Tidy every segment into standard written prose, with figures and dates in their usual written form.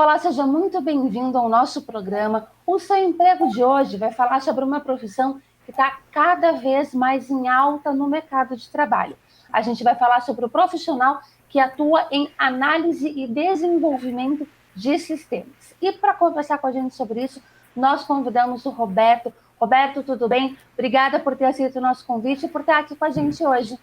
Olá, seja muito bem-vindo ao nosso programa. O Seu Emprego de hoje vai falar sobre uma profissão que está cada vez mais em alta no mercado de trabalho. A gente vai falar sobre o profissional que atua em análise e desenvolvimento de sistemas. E para conversar com a gente sobre isso, nós convidamos o Roberto. Roberto, tudo bem? Obrigada por ter aceito o nosso convite e por estar aqui com a gente hoje.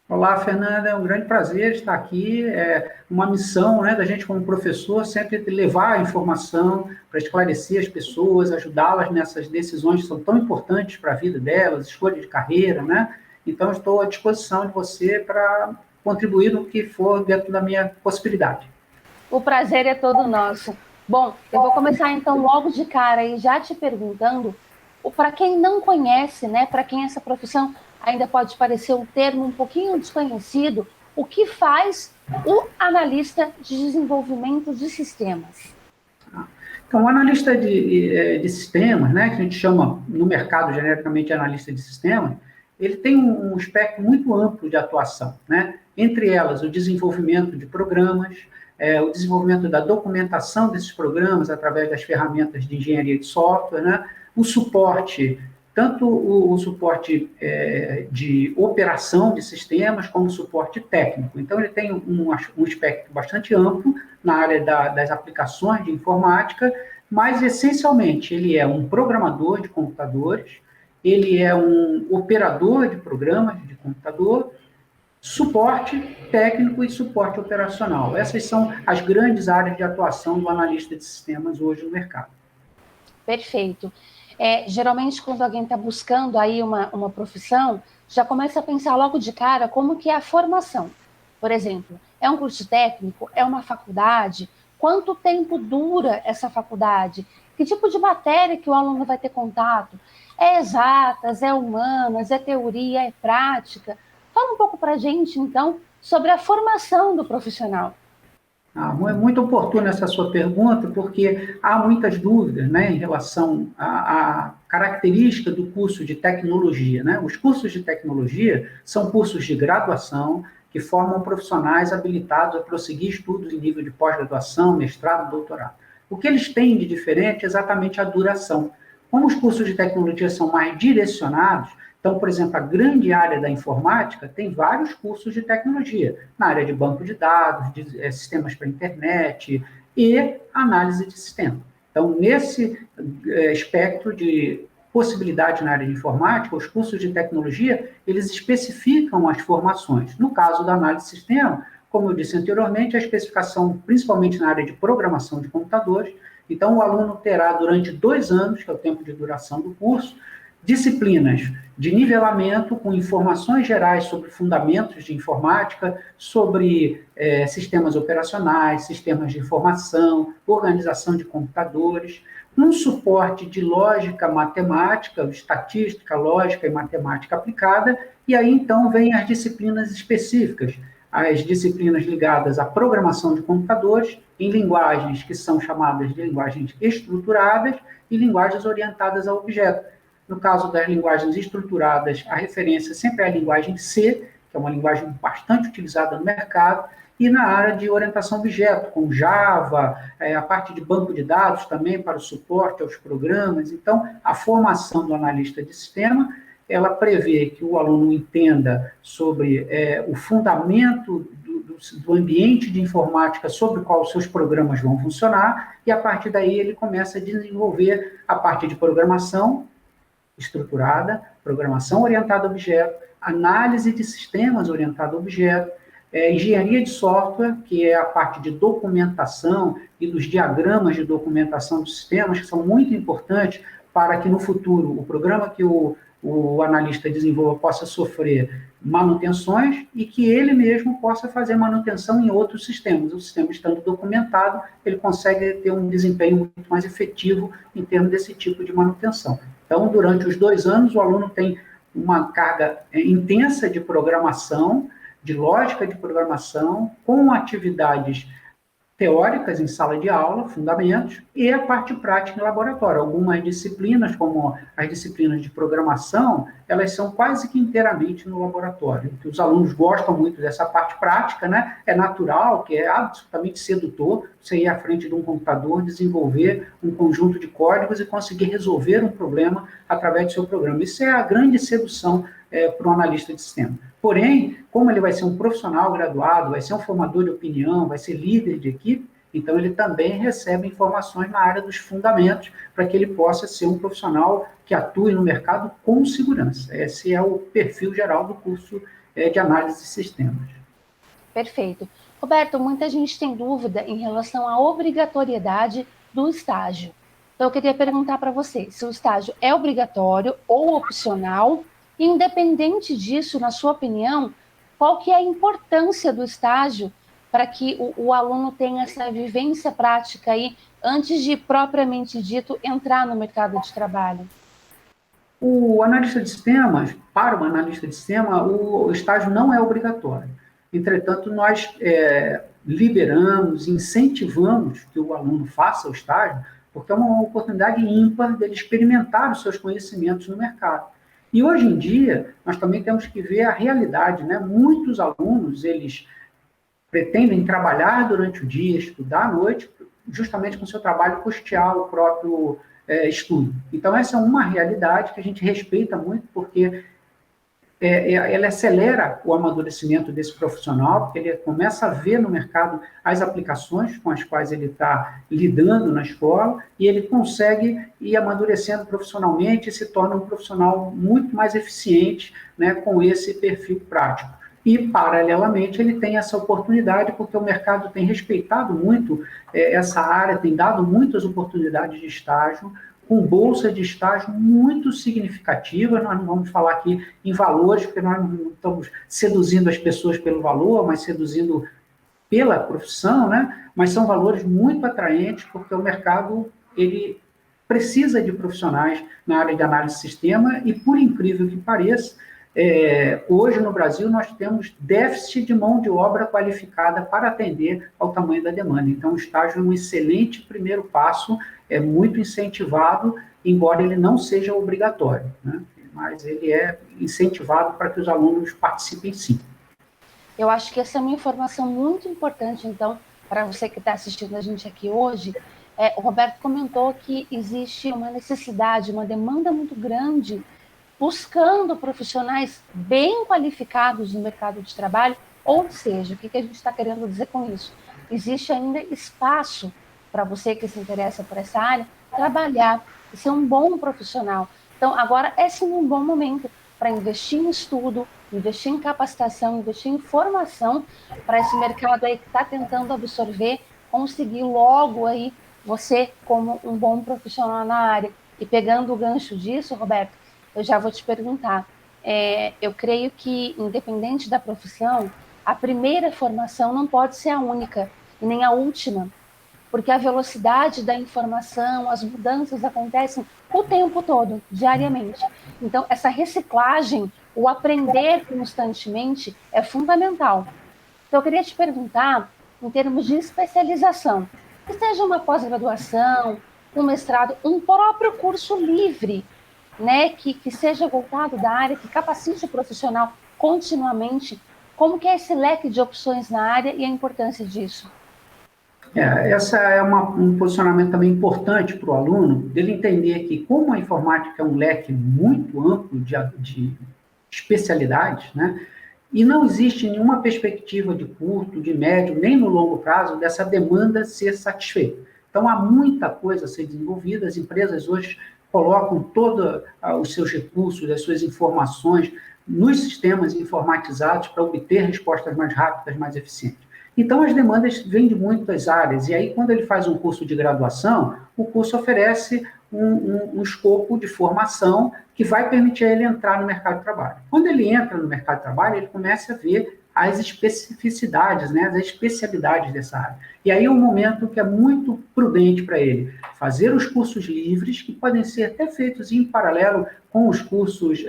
Olá, Fernanda, é um grande prazer estar aqui. É uma missão, né, da gente como professor sempre levar a informação para esclarecer as pessoas, ajudá-las nessas decisões que são tão importantes para a vida delas, escolha de carreira, né? Então, estou à disposição de você para contribuir no que for dentro da minha possibilidade. O prazer é todo nosso. Bom, eu vou começar então logo de cara aí já te perguntando, para quem não conhece, né, para quem essa profissão ainda pode parecer um termo um pouquinho desconhecido, o que faz o analista de desenvolvimento de sistemas? Então, o analista de sistemas, né, que a gente chama no mercado genericamente de analista de sistemas, ele tem um espectro muito amplo de atuação, né? Entre elas, o desenvolvimento de programas, o desenvolvimento da documentação desses programas através das ferramentas de engenharia de software, né? O suporte, tanto o suporte de operação de sistemas, como o suporte técnico. Então, ele tem um espectro bastante amplo na área das aplicações de informática, mas, essencialmente, ele é um programador de computadores, ele é um operador de programas de computador, suporte técnico e suporte operacional. Essas são as grandes áreas de atuação do analista de sistemas hoje no mercado. Perfeito. Geralmente, quando alguém está buscando aí uma profissão, já começa a pensar logo de cara como que é a formação. Por exemplo, é um curso técnico? É uma faculdade? Quanto tempo dura essa faculdade? Que tipo de matéria que o aluno vai ter contato? É exatas, é humanas, é teoria, é prática? Fala um pouco para a gente, então, sobre a formação do profissional. É muito oportuna essa sua pergunta, porque há muitas dúvidas, né, em relação à característica do curso de tecnologia, né? Os cursos de tecnologia são cursos de graduação que formam profissionais habilitados a prosseguir estudos em nível de pós-graduação, mestrado, doutorado. O que eles têm de diferente é exatamente a duração. Como os cursos de tecnologia são mais direcionados, então, por exemplo, a grande área da informática tem vários cursos de tecnologia, na área de banco de dados, de sistemas para internet e análise de sistema. Então, nesse espectro de possibilidade na área de informática, os cursos de tecnologia, eles especificam as formações. No caso da análise de sistema, como eu disse anteriormente, a especificação, principalmente na área de programação de computadores. Então, o aluno terá, durante 2 anos, que é o tempo de duração do curso, disciplinas de nivelamento com informações gerais sobre fundamentos de informática, sobre sistemas operacionais, sistemas de informação, organização de computadores, um suporte de lógica matemática, estatística, lógica e matemática aplicada, e aí então vem as disciplinas específicas, as disciplinas ligadas à programação de computadores, em linguagens que são chamadas de linguagens estruturadas e linguagens orientadas a objeto. No caso das linguagens estruturadas, a referência sempre é a linguagem C, que é uma linguagem bastante utilizada no mercado, e na área de orientação a objeto, com Java, a parte de banco de dados também para o suporte aos programas. Então, a formação do analista de sistema, ela prevê que o aluno entenda sobre o fundamento do ambiente de informática sobre o qual os seus programas vão funcionar, e a partir daí ele começa a desenvolver a parte de programação estruturada, programação orientada a objeto, análise de sistemas orientada a objeto, engenharia de software, que é a parte de documentação e dos diagramas de documentação dos sistemas, que são muito importantes para que no futuro o programa que o analista desenvolva possa sofrer manutenções e que ele mesmo possa fazer manutenção em outros sistemas. O sistema estando documentado, ele consegue ter um desempenho muito mais efetivo em termos desse tipo de manutenção. Então, durante os 2 anos, o aluno tem uma carga intensa de programação, de lógica de programação, com atividades teóricas em sala de aula, fundamentos, e a parte prática em laboratório. Algumas disciplinas, como as disciplinas de programação, elas são quase que inteiramente no laboratório. Os alunos gostam muito dessa parte prática, né? É natural, que é absolutamente sedutor. você ir à frente de um computador, desenvolver um conjunto de códigos e conseguir resolver um problema através do seu programa. Isso é a grande sedução para o analista de sistema. Porém, como ele vai ser um profissional graduado, vai ser um formador de opinião, vai ser líder de equipe, então ele também recebe informações na área dos fundamentos para que ele possa ser um profissional que atue no mercado com segurança. Esse é o perfil geral do curso de análise de sistemas. Perfeito. Roberto, muita gente tem dúvida em relação à obrigatoriedade do estágio. Então, eu queria perguntar para você se o estágio é obrigatório ou opcional, e independente disso, na sua opinião, qual que é a importância do estágio para que o aluno tenha essa vivência prática aí, antes de, propriamente dito, entrar no mercado de trabalho? O analista de sistemas, para o analista de sistema, o estágio não é obrigatório. Entretanto, nós liberamos, incentivamos que o aluno faça o estágio, porque é uma oportunidade ímpar dele experimentar os seus conhecimentos no mercado. E hoje em dia, nós também temos que ver a realidade, né? Muitos alunos, eles pretendem trabalhar durante o dia, estudar à noite, justamente com o seu trabalho custear o próprio estudo. Então, essa é uma realidade que a gente respeita muito, porque ela acelera o amadurecimento desse profissional, porque ele começa a ver no mercado as aplicações com as quais ele está lidando na escola, e ele consegue ir amadurecendo profissionalmente e se torna um profissional muito mais eficiente, né, com esse perfil prático. E, paralelamente, ele tem essa oportunidade, porque o mercado tem respeitado muito essa área, tem dado muitas oportunidades de estágio, com bolsa de estágio muito significativa. Nós não vamos falar aqui em valores, porque nós não estamos seduzindo as pessoas pelo valor, mas seduzindo pela profissão, né? Mas são valores muito atraentes, porque o mercado ele precisa de profissionais na área de análise de sistema, e, por incrível que pareça, hoje no Brasil nós temos déficit de mão de obra qualificada para atender ao tamanho da demanda. Então, o estágio é um excelente primeiro passo, é muito incentivado, embora ele não seja obrigatório, né? Mas ele é incentivado para que os alunos participem, sim. Eu acho que essa é uma informação muito importante, então, para você que está assistindo a gente aqui hoje. O Roberto comentou que existe uma necessidade, uma demanda muito grande, buscando profissionais bem qualificados no mercado de trabalho, ou seja, o que a gente está querendo dizer com isso? Existe ainda espaço para você que se interessa por essa área, trabalhar e ser um bom profissional. Então, agora é sim um bom momento para investir em estudo, investir em capacitação, investir em formação para esse mercado aí que está tentando absorver, conseguir logo aí você como um bom profissional na área. E pegando o gancho disso, Roberto, eu já vou te perguntar. Eu creio que, independente da profissão, a primeira formação não pode ser a única e nem a última, porque a velocidade da informação, as mudanças acontecem o tempo todo, diariamente. Então, essa reciclagem, o aprender constantemente é fundamental. Então, eu queria te perguntar, em termos de especialização, que seja uma pós-graduação, um mestrado, um próprio curso livre, né, que seja voltado da área, que capacite o profissional continuamente, como que é esse leque de opções na área e a importância disso? Essa é um posicionamento também importante para o aluno, dele entender que, como a informática é um leque muito amplo de especialidades, né, e não existe nenhuma perspectiva de curto, de médio, nem no longo prazo dessa demanda ser satisfeita. Então, há muita coisa a ser desenvolvida, as empresas hoje colocam todos os seus recursos, as suas informações nos sistemas informatizados para obter respostas mais rápidas, mais eficientes. Então, as demandas vêm de muitas áreas, e aí, quando ele faz um curso de graduação, o curso oferece um escopo de formação que vai permitir a ele entrar no mercado de trabalho. Quando ele entra no mercado de trabalho, ele começa a ver as especificidades, né, as especialidades dessa área. E aí é um momento que é muito prudente para ele fazer os cursos livres, que podem ser até feitos em paralelo com os cursos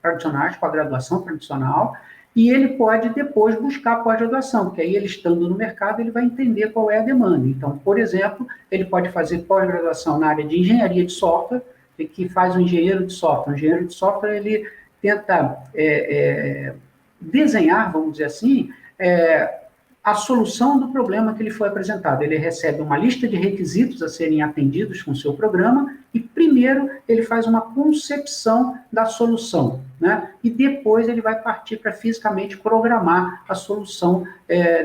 tradicionais, com a graduação tradicional, e ele pode depois buscar pós-graduação, porque aí ele estando no mercado, ele vai entender qual é a demanda. Então, por exemplo, ele pode fazer pós-graduação na área de engenharia de software, que faz um engenheiro de software. O engenheiro de software, ele tenta desenhar, vamos dizer assim, a solução do problema que lhe foi apresentado. Ele recebe uma lista de requisitos a serem atendidos com o seu programa e, primeiro, ele faz uma concepção da solução, né? E depois ele vai partir para fisicamente programar a solução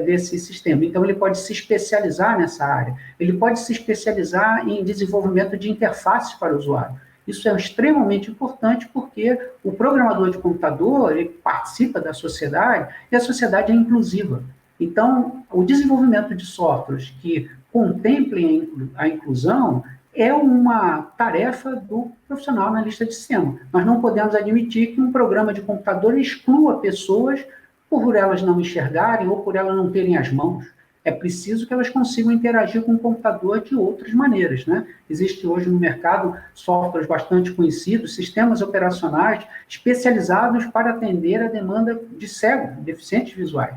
desse sistema. Então, ele pode se especializar nessa área. Ele pode se especializar em desenvolvimento de interfaces para o usuário. Isso é extremamente importante porque o programador de computador ele participa da sociedade e a sociedade é inclusiva. Então, o desenvolvimento de softwares que contemplem a inclusão é uma tarefa do profissional analista de sistema. Nós não podemos admitir que um programa de computador exclua pessoas por elas não enxergarem ou por elas não terem as mãos. É preciso que elas consigam interagir com o computador de outras maneiras, né? Existe hoje no mercado softwares bastante conhecidos, sistemas operacionais especializados para atender a demanda de cegos, deficientes visuais,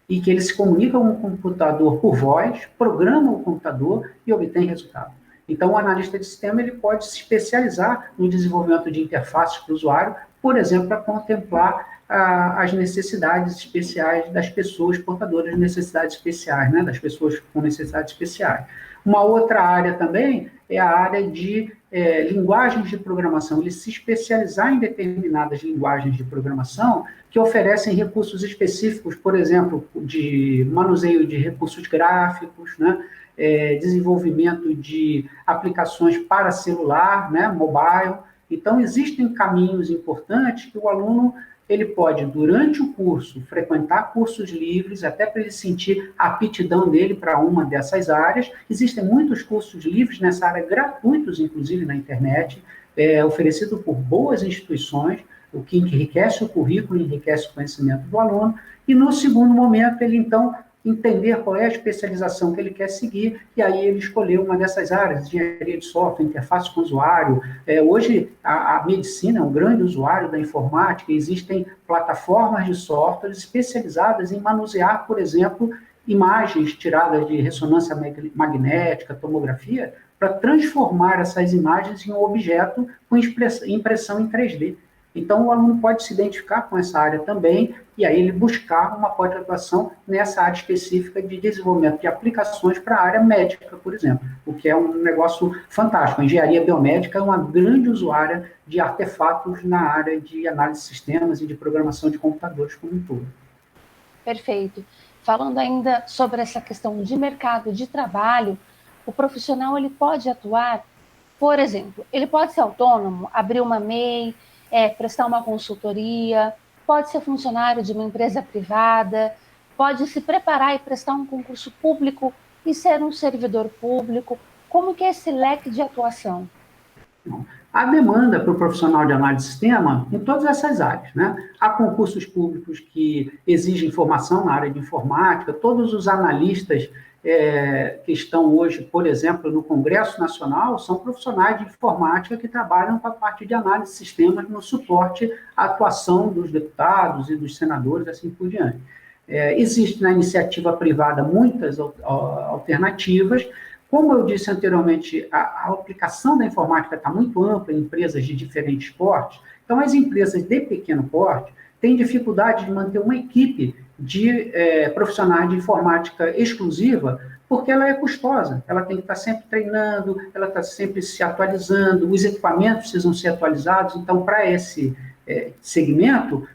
e que eles se comunicam com o computador por voz, programam o computador e obtêm resultado. Então, o analista de sistema ele pode se especializar no desenvolvimento de interfaces para o usuário, por exemplo, para contemplar as necessidades especiais das pessoas portadoras de necessidades especiais, né? Das pessoas com necessidades especiais. Uma outra área também é a área de linguagens de programação. Ele se especializar em determinadas linguagens de programação que oferecem recursos específicos, por exemplo, de manuseio de recursos gráficos, né? Desenvolvimento de aplicações para celular, né? Mobile. Então, existem caminhos importantes que o aluno ele pode, durante o curso, frequentar cursos livres, até para ele sentir a aptidão dele para uma dessas áreas. Existem muitos cursos livres nessa área, gratuitos, inclusive, na internet, oferecido por boas instituições, o que enriquece o currículo, enriquece o conhecimento do aluno. E, no segundo momento, ele, então, entender qual é a especialização que ele quer seguir, e aí ele escolheu uma dessas áreas, engenharia de software, interface com o usuário. Hoje, a medicina é um grande usuário da informática, existem plataformas de softwares especializadas em manusear, por exemplo, imagens tiradas de ressonância magnética, tomografia, para transformar essas imagens em um objeto com impressão em 3D. Então, o aluno pode se identificar com essa área também, e aí ele buscar uma pós-graduação nessa área específica de desenvolvimento de aplicações para a área médica, por exemplo, o que é um negócio fantástico. A engenharia biomédica é uma grande usuária de artefatos na área de análise de sistemas e de programação de computadores como um todo. Perfeito. Falando ainda sobre essa questão de mercado de trabalho, o profissional ele pode atuar, por exemplo, ele pode ser autônomo, abrir uma MEI, prestar uma consultoria, pode ser funcionário de uma empresa privada, pode se preparar e prestar um concurso público e ser um servidor público. Como que é esse leque de atuação? A demanda para o profissional de análise de sistema em todas essas áreas, né? Há concursos públicos que exigem formação na área de informática, todos os analistas que estão hoje, por exemplo, no Congresso Nacional, são profissionais de informática que trabalham com a parte de análise de sistemas no suporte à atuação dos deputados e dos senadores, assim por diante. Existe na iniciativa privada muitas alternativas. Como eu disse anteriormente, a aplicação da informática está muito ampla em empresas de diferentes portes, então as empresas de pequeno porte têm dificuldade de manter uma equipe de profissionais de informática exclusiva, porque ela é custosa, ela tem que estar sempre treinando, ela está sempre se atualizando, os equipamentos precisam ser atualizados, então para esse segmento,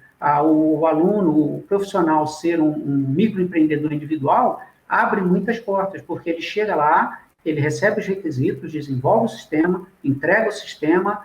o aluno, o profissional ser um microempreendedor individual, abre muitas portas, porque ele chega lá, ele recebe os requisitos, desenvolve o sistema, entrega o sistema,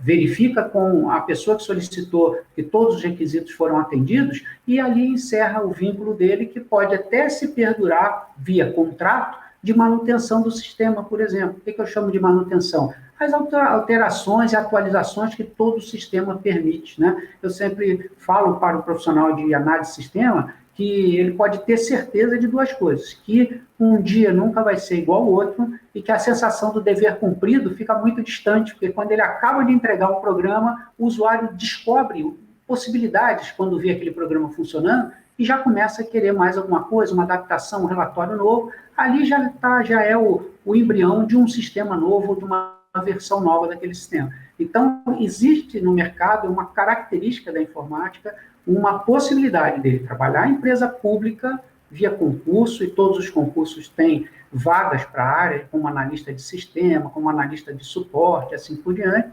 verifica com a pessoa que solicitou que todos os requisitos foram atendidos e ali encerra o vínculo dele, que pode até se perdurar via contrato de manutenção do sistema, por exemplo. O que eu chamo de manutenção? As alterações e atualizações que todo o sistema permite, né? Eu sempre falo para o profissional de análise de sistema que ele pode ter certeza de duas coisas, que um dia nunca vai ser igual ao outro e que a sensação do dever cumprido fica muito distante, porque quando ele acaba de entregar um programa, o usuário descobre possibilidades quando vê aquele programa funcionando e já começa a querer mais alguma coisa, uma adaptação, um relatório novo. Ali já é o embrião de um sistema novo, de uma versão nova daquele sistema. Então, existe no mercado uma característica da informática, uma possibilidade dele trabalhar em empresa pública via concurso, e todos os concursos têm vagas para a área, como analista de sistema, como analista de suporte, assim por diante.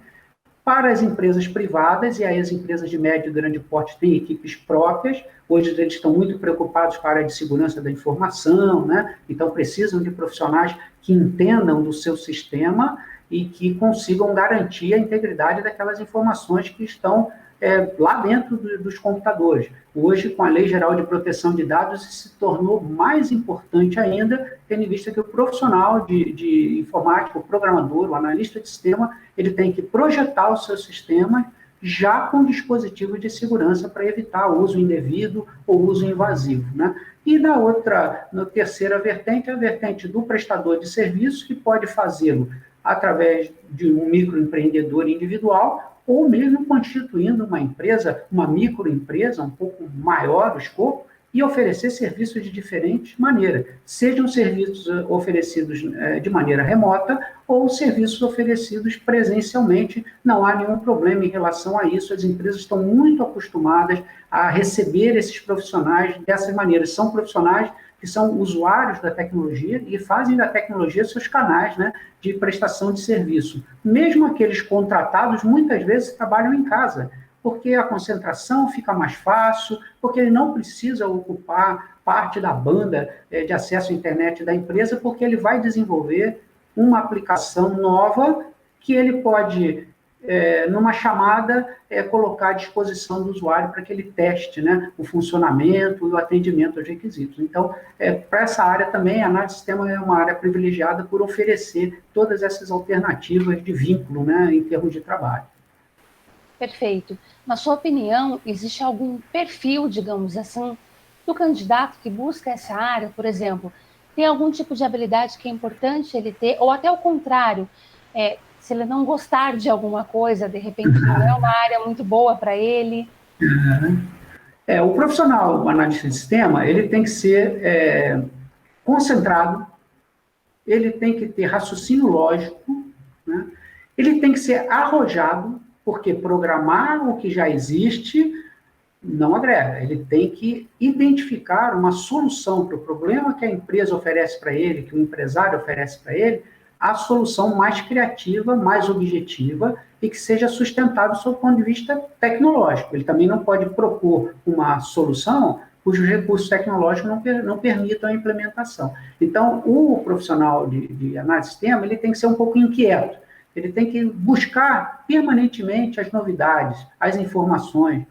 Para as empresas privadas, e aí as empresas de médio e grande porte têm equipes próprias, hoje eles estão muito preocupados com a área de segurança da informação, né? Então precisam de profissionais que entendam do seu sistema e que consigam garantir a integridade daquelas informações que estão lá dentro dos computadores. Hoje, com a Lei Geral de Proteção de Dados, isso se tornou mais importante ainda, tendo em vista que o profissional de informática, o programador, o analista de sistema, ele tem que projetar o seu sistema já com dispositivos de segurança para evitar o uso indevido ou uso invasivo, né? E na terceira vertente, a vertente do prestador de serviços, que pode fazê-lo através de um microempreendedor individual, ou mesmo constituindo uma empresa, uma microempresa, um pouco maior o escopo, e oferecer serviços de diferentes maneiras, sejam serviços oferecidos de maneira remota ou serviços oferecidos presencialmente. Não há nenhum problema em relação a isso, as empresas estão muito acostumadas a receber esses profissionais dessas maneiras. São profissionais que são usuários da tecnologia e fazem da tecnologia seus canais, né, de prestação de serviço. Mesmo aqueles contratados, muitas vezes, trabalham em casa, porque a concentração fica mais fácil, porque ele não precisa ocupar parte da banda de acesso à internet da empresa, porque ele vai desenvolver uma aplicação nova que ele pode, numa chamada, colocar à disposição do usuário para que ele teste, né, o funcionamento e o atendimento aos requisitos. Então, para essa área também, a análise de sistema é uma área privilegiada por oferecer todas essas alternativas de vínculo, né, em termos de trabalho. Perfeito. Na sua opinião, existe algum perfil, digamos assim, do candidato que busca essa área, por exemplo, tem algum tipo de habilidade que é importante ele ter, ou até o contrário, se ele não gostar de alguma coisa, de repente não é uma área muito boa para ele? O profissional, o analista de sistema, ele tem que ser concentrado, ele tem que ter raciocínio lógico, né? Ele tem que ser arrojado, porque programar o que já existe não agrega. Ele tem que identificar uma solução para o problema que a empresa oferece para ele, que o empresário oferece para ele, a solução mais criativa, mais objetiva e que seja sustentável sob o ponto de vista tecnológico. Ele também não pode propor uma solução cujos recursos tecnológicos não permitam a implementação. Então, o profissional de análise de sistema, ele tem que ser um pouco inquieto. Ele tem que buscar permanentemente as novidades, as informações.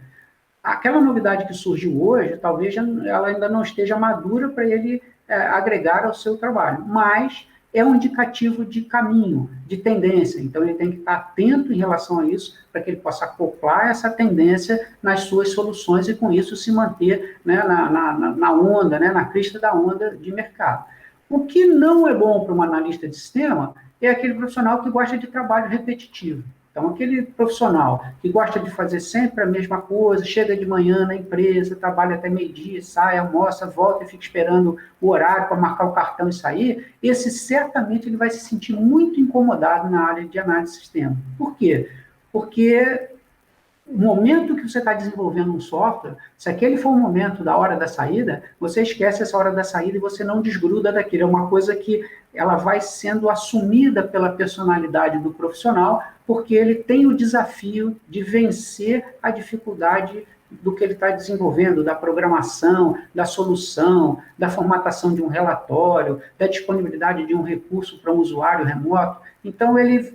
Aquela novidade que surgiu hoje, talvez ela ainda não esteja madura para ele agregar ao seu trabalho, mas é um indicativo de caminho, de tendência. Então, ele tem que estar atento em relação a isso, para que ele possa acoplar essa tendência nas suas soluções e, com isso, se manter, né, na onda, né, na crista da onda de mercado. O que não é bom para um analista de sistema é aquele profissional que gosta de trabalho repetitivo. Então, aquele profissional que gosta de fazer sempre a mesma coisa, chega de manhã na empresa, trabalha até meio-dia, sai, almoça, volta e fica esperando o horário para marcar o cartão e sair, esse certamente ele vai se sentir muito incomodado na área de análise de sistema. Por quê? Porque no momento que você está desenvolvendo um software, se aquele for o momento da hora da saída, você esquece essa hora da saída e você não desgruda daquilo. É uma coisa que ela vai sendo assumida pela personalidade do profissional, porque ele tem o desafio de vencer a dificuldade do que ele está desenvolvendo, da programação, da solução, da formatação de um relatório, da disponibilidade de um recurso para um usuário remoto. Então, ele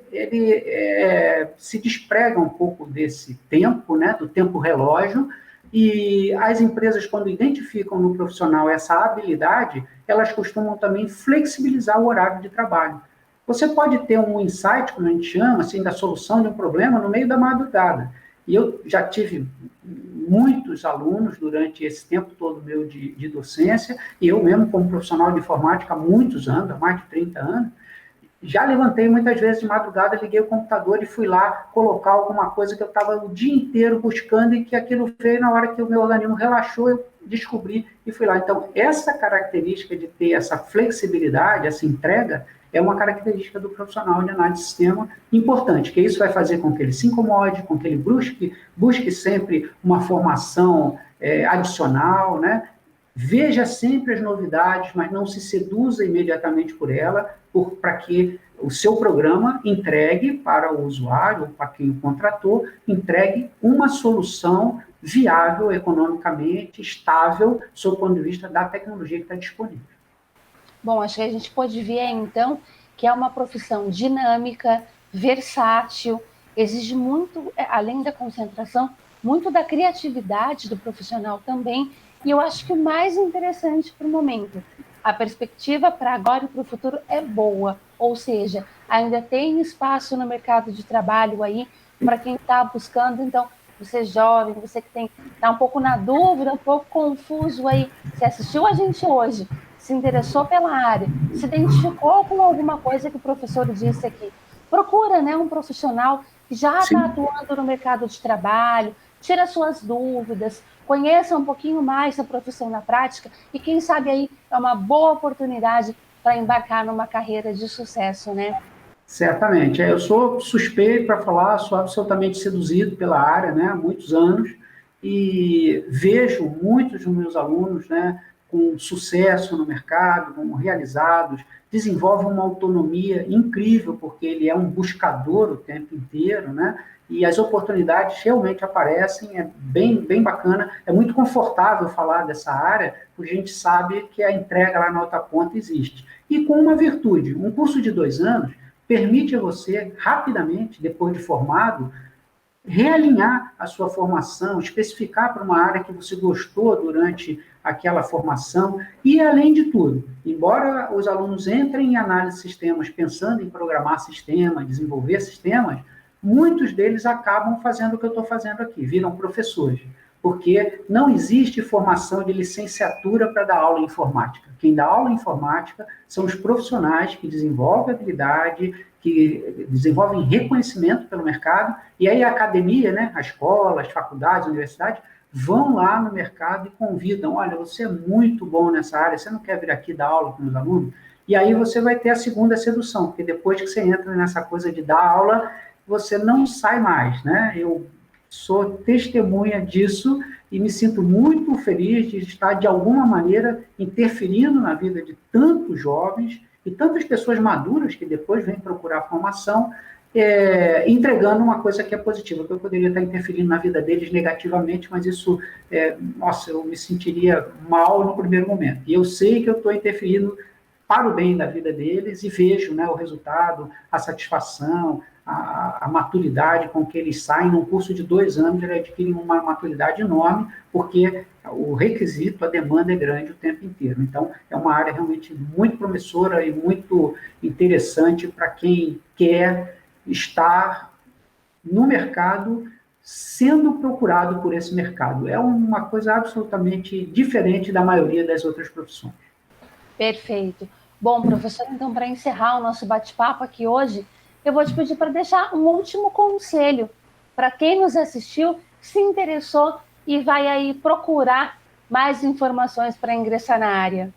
se desprega um pouco desse tempo, né, do tempo relógio, e as empresas, quando identificam no profissional essa habilidade, elas costumam também flexibilizar o horário de trabalho. Você pode ter um insight, como a gente chama, assim, da solução de um problema no meio da madrugada. E eu já tive muitos alunos durante esse tempo todo meu de docência, e eu mesmo, como profissional de informática há muitos anos, há mais de 30 anos, já levantei muitas vezes de madrugada, liguei o computador e fui lá colocar alguma coisa que eu estava o dia inteiro buscando e que aquilo veio na hora que o meu organismo relaxou, eu descobri e fui lá. Então, essa característica de ter essa flexibilidade, essa entrega, é uma característica do profissional de análise de sistema importante, que isso vai fazer com que ele se incomode, com que ele busque sempre uma formação adicional, né? Veja sempre as novidades, mas não se seduza imediatamente por ela, para que o seu programa entregue para o usuário, para quem o contratou, entregue uma solução viável economicamente, estável, sob o ponto de vista da tecnologia que está disponível. Bom, acho que a gente pode ver, então, que é uma profissão dinâmica, versátil, exige muito, além da concentração, muito da criatividade do profissional também. E eu acho que o mais interessante para o momento, a perspectiva para agora e para o futuro é boa, ou seja, ainda tem espaço no mercado de trabalho aí para quem está buscando. Então, você é jovem, você que está um pouco na dúvida, um pouco confuso aí, você assistiu a gente hoje, se interessou pela área, se identificou com alguma coisa que o professor disse aqui, procura, né, um profissional que já está atuando no mercado de trabalho, tira suas dúvidas, conheça um pouquinho mais a profissão na prática e quem sabe aí é uma boa oportunidade para embarcar numa carreira de sucesso, né? Certamente. Eu sou suspeito para falar, sou absolutamente seduzido pela área, né, há muitos anos, e vejo muitos dos meus alunos, né, com sucesso no mercado, como realizados, desenvolvem uma autonomia incrível, porque ele é um buscador o tempo inteiro, né, e as oportunidades realmente aparecem, é bem bacana, é muito confortável falar dessa área, porque a gente sabe que a entrega lá na outra ponta existe. E com uma virtude, um curso de 2 anos, permite a você, rapidamente, depois de formado, realinhar a sua formação, especificar para uma área que você gostou durante aquela formação e, além de tudo, embora os alunos entrem em análise de sistemas pensando em programar sistemas, desenvolver sistemas, muitos deles acabam fazendo o que eu estou fazendo aqui, viram professores, porque não existe formação de licenciatura para dar aula em informática. Quem dá aula em informática são os profissionais que desenvolvem habilidade, que desenvolvem reconhecimento pelo mercado, e aí a academia, né, a escola, as faculdades, a universidade, vão lá no mercado e convidam, olha, você é muito bom nessa área, você não quer vir aqui dar aula com os alunos? E aí você vai ter a segunda sedução, porque depois que você entra nessa coisa de dar aula, você não sai mais, né? Eu sou testemunha disso e me sinto muito feliz de estar, de alguma maneira, interferindo na vida de tantos jovens e tantas pessoas maduras que depois vêm procurar formação, entregando uma coisa que é positiva, que eu poderia estar interferindo na vida deles negativamente, mas isso, nossa, eu me sentiria mal no primeiro momento. E eu sei que eu estou interferindo para o bem da vida deles e vejo, né, o resultado, a satisfação, a maturidade com que eles saem. Num curso de 2 anos, eles adquirem uma maturidade enorme, porque o requisito, a demanda é grande o tempo inteiro. Então, é uma área realmente muito promissora e muito interessante para quem quer estar no mercado, sendo procurado por esse mercado. É uma coisa absolutamente diferente da maioria das outras profissões. Perfeito. Bom, professor, então, para encerrar o nosso bate-papo aqui hoje, eu vou te pedir para deixar um último conselho para quem nos assistiu, se interessou e vai aí procurar mais informações para ingressar na área.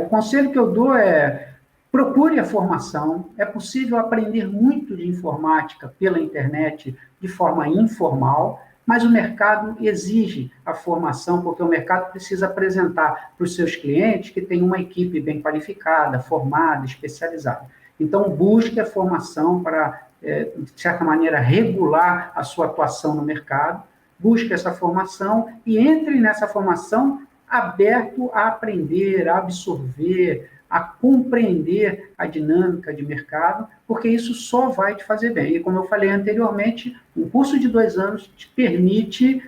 O conselho que eu dou é: procure a formação. É possível aprender muito de informática pela internet de forma informal, mas o mercado exige a formação, porque o mercado precisa apresentar para os seus clientes que tem uma equipe bem qualificada, formada, especializada. Então, busque a formação para, de certa maneira, regular a sua atuação no mercado. Busque essa formação e entre nessa formação aberto a aprender, a absorver, a compreender a dinâmica de mercado, porque isso só vai te fazer bem. E como eu falei anteriormente, um curso de 2 anos te permite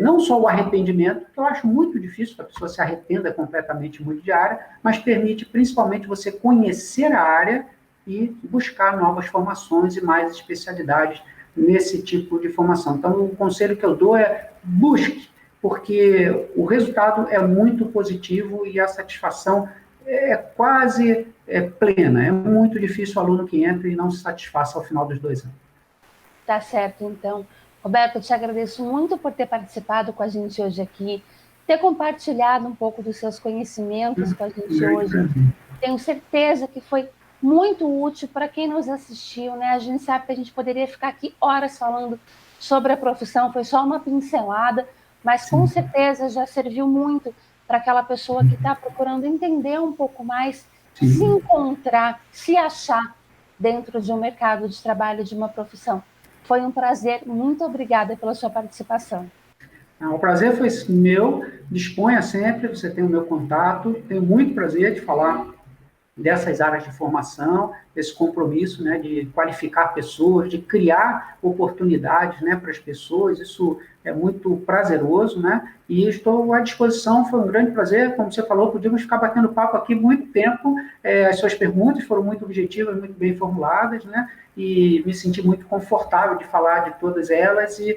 não só o arrependimento, que eu acho muito difícil que a pessoa se arrependa completamente muito de área, mas permite principalmente você conhecer a área e buscar novas formações e mais especialidades nesse tipo de formação. Então, o conselho que eu dou é: busque, porque o resultado é muito positivo e a satisfação é quase plena. É muito difícil o aluno que entra e não se satisfaça ao final dos 2 anos. Tá certo, então. Roberto, eu te agradeço muito por ter participado com a gente hoje aqui, ter compartilhado um pouco dos seus conhecimentos com a gente hoje. Tenho certeza que foi muito útil para quem nos assistiu, né? A gente sabe que a gente poderia ficar aqui horas falando sobre a profissão, foi só uma pincelada, mas com certeza já serviu muito para aquela pessoa que está procurando entender um pouco mais, se encontrar, se achar dentro de um mercado de trabalho, de uma profissão. Foi um prazer, muito obrigada pela sua participação. O prazer foi meu, disponha sempre, você tem o meu contato, tenho muito prazer de falar dessas áreas de formação, desse compromisso, né, de qualificar pessoas, de criar oportunidades, né, para as pessoas, isso é muito prazeroso, né, e estou à disposição, foi um grande prazer, como você falou, podíamos ficar batendo papo aqui muito tempo, as suas perguntas foram muito objetivas, muito bem formuladas, né, e me senti muito confortável de falar de todas elas, e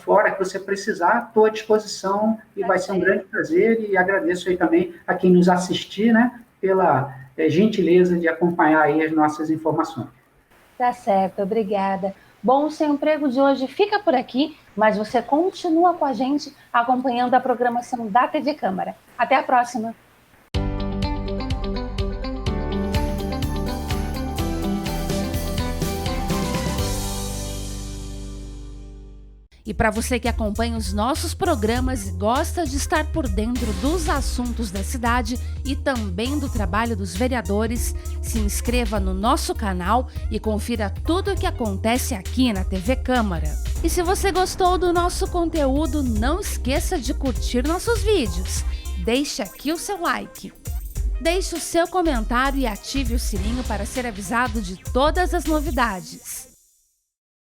fora que você precisar, estou à disposição, e vai ser um grande prazer, e agradeço aí também a quem nos assistir, né, pela gentileza de acompanhar aí as nossas informações. Tá certo, obrigada. Bom, o Sem Emprego de hoje fica por aqui, mas você continua com a gente acompanhando a programação da TV Câmara. Até a próxima! E para você que acompanha os nossos programas e gosta de estar por dentro dos assuntos da cidade e também do trabalho dos vereadores, se inscreva no nosso canal e confira tudo o que acontece aqui na TV Câmara. E se você gostou do nosso conteúdo, não esqueça de curtir nossos vídeos. Deixe aqui o seu like. Deixe o seu comentário e ative o sininho para ser avisado de todas as novidades.